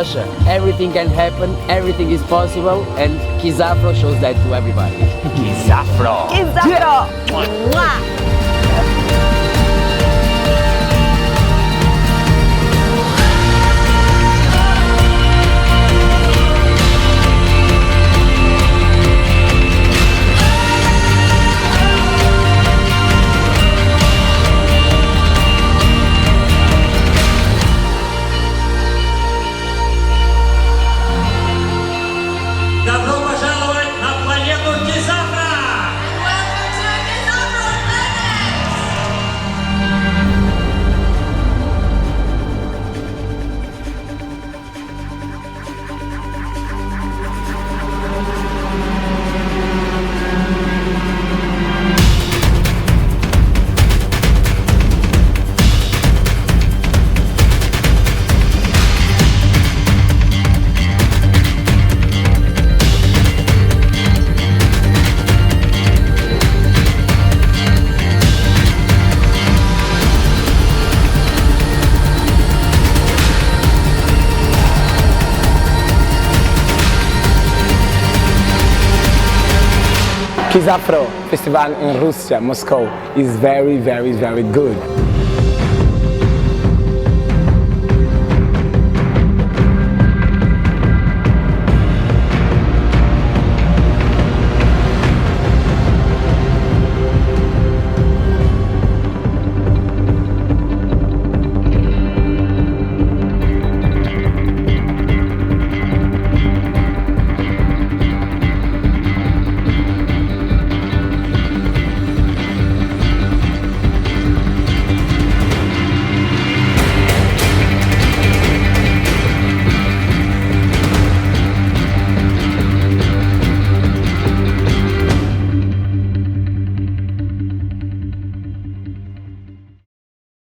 Russia. Everything can happen, everything is possible, and Kiss Afro shows that to everybody. Kiss Afro! Kiss Afro! Mwah. Добро пожаловать на планету Kiss Afro! Kiss Afro Festival in Russia, Moscow is very good.